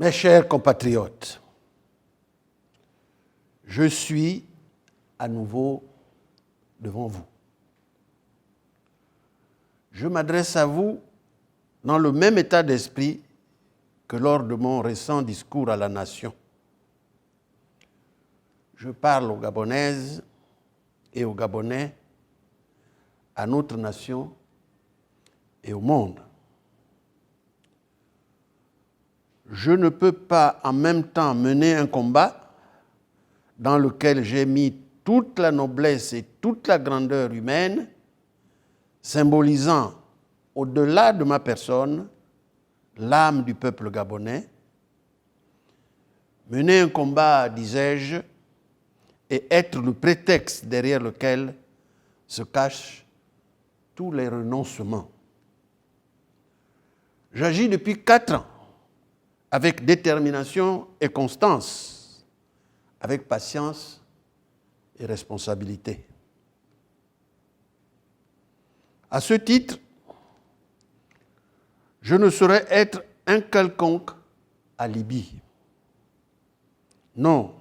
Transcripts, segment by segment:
Mes chers compatriotes, je suis à nouveau devant vous. Je m'adresse à vous dans le même état d'esprit que lors de mon récent discours à la nation. Je parle aux Gabonaises et aux Gabonais, à notre nation et au monde. Je ne peux pas en même temps mener un combat dans lequel j'ai mis toute la noblesse et toute la grandeur humaine, symbolisant, au-delà de ma personne, l'âme du peuple gabonais, mener un combat, disais-je, et être le prétexte derrière lequel se cachent tous les renoncements. J'agis depuis 4 ans avec détermination et constance, avec patience et responsabilité. À ce titre, je ne saurais être un quelconque alibi. Non,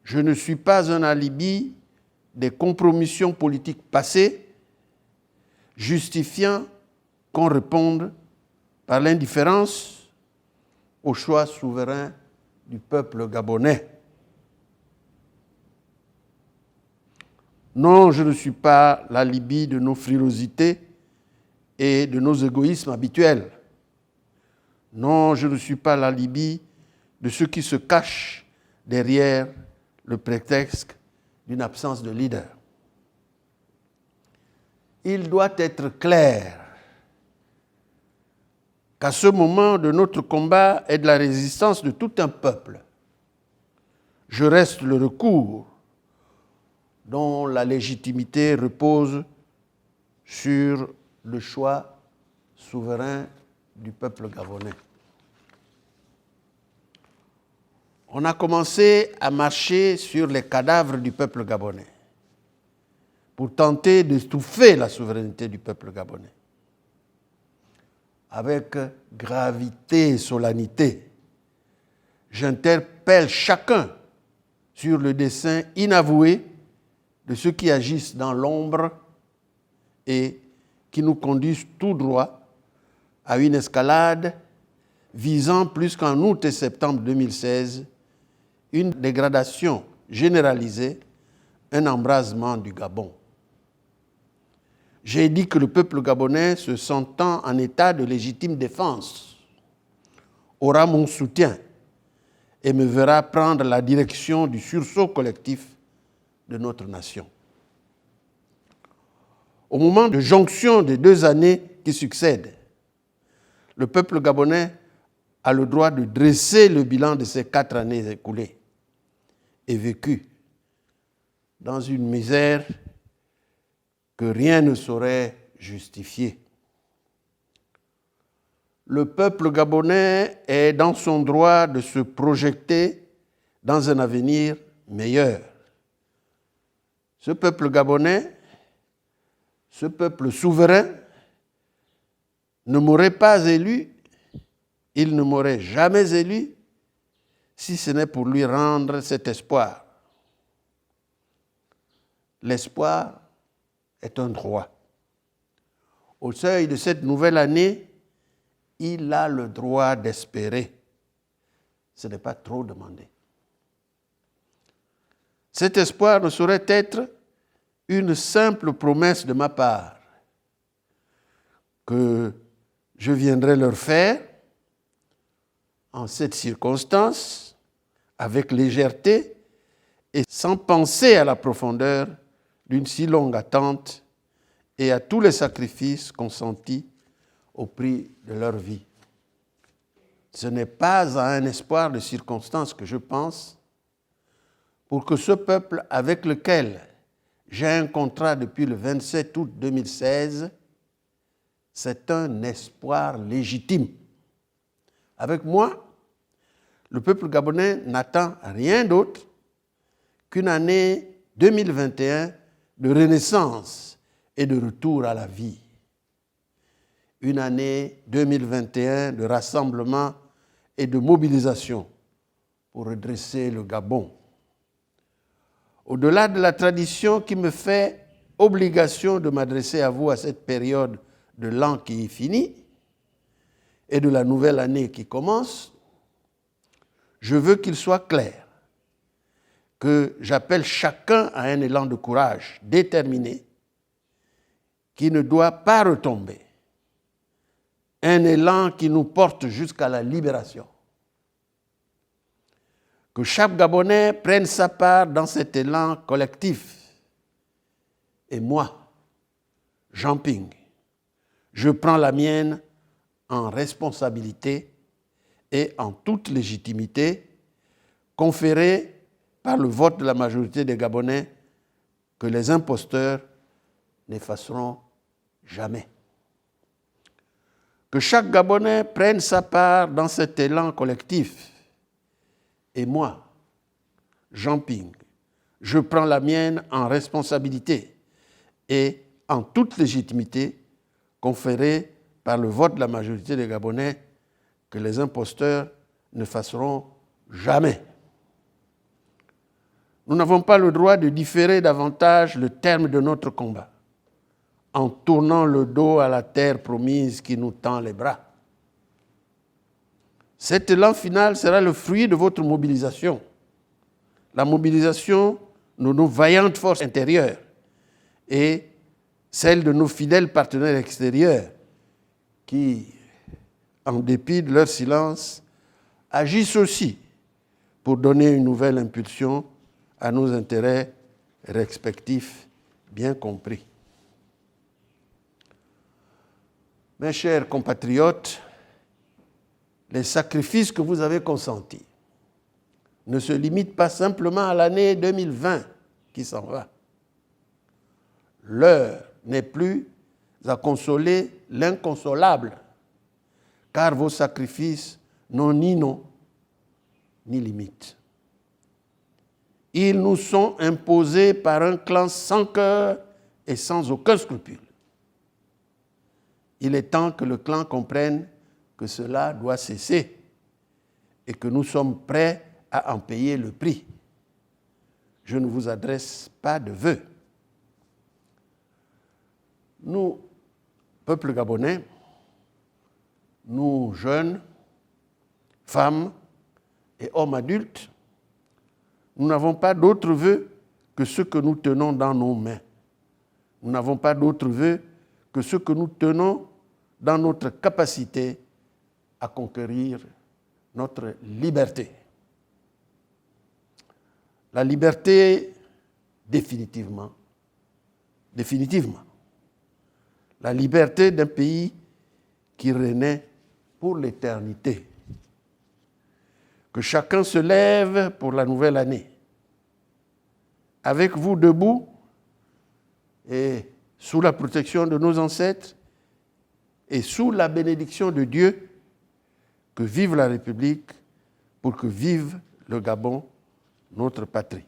je ne suis pas un alibi des compromissions politiques passées, justifiant qu'on réponde par l'indifférence au choix souverain du peuple gabonais. Non, je ne suis pas l'alibi de nos frilosités et de nos égoïsmes habituels. Non, je ne suis pas l'alibi de ceux qui se cachent derrière le prétexte d'une absence de leader. Il doit être clair qu'à ce moment de notre combat et de la résistance de tout un peuple, je reste le recours dont la légitimité repose sur le choix souverain du peuple gabonais. On a commencé à marcher sur les cadavres du peuple gabonais pour tenter d'étouffer la souveraineté du peuple gabonais. Avec gravité et solennité, j'interpelle chacun sur le dessein inavoué de ceux qui agissent dans l'ombre et qui nous conduisent tout droit à une escalade visant plus qu'en août et septembre 2016 une dégradation généralisée, un embrasement du Gabon. J'ai dit que le peuple gabonais, se sentant en état de légitime défense, aura mon soutien et me verra prendre la direction du sursaut collectif de notre nation. Au moment de jonction des 2 années qui succèdent, le peuple gabonais a le droit de dresser le bilan de ces 4 années écoulées et vécues dans une misère que rien ne saurait justifier. Le peuple gabonais est dans son droit de se projeter dans un avenir meilleur. Ce peuple gabonais, ce peuple souverain, ne m'aurait pas élu, il ne m'aurait jamais élu, si ce n'est pour lui rendre cet espoir. L'espoir est un droit. Au seuil de cette nouvelle année, il a le droit d'espérer. Ce n'est pas trop demandé. Cet espoir ne saurait être une simple promesse de ma part que je viendrai leur faire en cette circonstance, avec légèreté et sans penser à la profondeur d'une si longue attente et à tous les sacrifices consentis au prix de leur vie. Ce n'est pas à un espoir de circonstance que je pense pour que ce peuple avec lequel j'ai un contrat depuis le 27 août 2016, c'est un espoir légitime. Avec moi, le peuple gabonais n'attend rien d'autre qu'une année 2021 de renaissance et de retour à la vie. Une année 2021 de rassemblement et de mobilisation pour redresser le Gabon. Au-delà de la tradition qui me fait obligation de m'adresser à vous à cette période de l'an qui est fini et de la nouvelle année qui commence, je veux qu'il soit clair que j'appelle chacun à un élan de courage déterminé qui ne doit pas retomber, un élan qui nous porte jusqu'à la libération. Que chaque Gabonais prenne sa part dans cet élan collectif. Et moi, Jean Ping, je prends la mienne en responsabilité et en toute légitimité conférée par le vote de la majorité des Gabonais que les imposteurs n'effaceront jamais. Que chaque Gabonais prenne sa part dans cet élan collectif. Et moi, Jean Ping, je prends la mienne en responsabilité et en toute légitimité conférée par le vote de la majorité des Gabonais que les imposteurs ne fasseront jamais. Nous n'avons pas le droit de différer davantage le terme de notre combat en tournant le dos à la terre promise qui nous tend les bras. Cet élan final sera le fruit de votre mobilisation, la mobilisation de nos vaillantes forces intérieures et celle de nos fidèles partenaires extérieurs qui, en dépit de leur silence, agissent aussi pour donner une nouvelle impulsion à nos intérêts respectifs bien compris. Mes chers compatriotes, les sacrifices que vous avez consentis ne se limitent pas simplement à l'année 2020 qui s'en va. L'heure n'est plus à consoler l'inconsolable, car vos sacrifices n'ont ni nom ni limite. Ils nous sont imposés par un clan sans cœur et sans aucun scrupule. Il est temps que le clan comprenne que cela doit cesser et que nous sommes prêts à en payer le prix. Je ne vous adresse pas de vœux. Nous, peuple gabonais, nous jeunes, femmes et hommes adultes, nous n'avons pas d'autres vœux que ceux que nous tenons dans nos mains. Nous n'avons pas d'autres vœux que ceux que nous tenons dans notre capacité à conquérir notre liberté. La liberté, définitivement. La liberté d'un pays qui renaît pour l'éternité. Que chacun se lève pour la nouvelle année. Avec vous debout et sous la protection de nos ancêtres et sous la bénédiction de Dieu, que vive la République pour que vive le Gabon, notre patrie.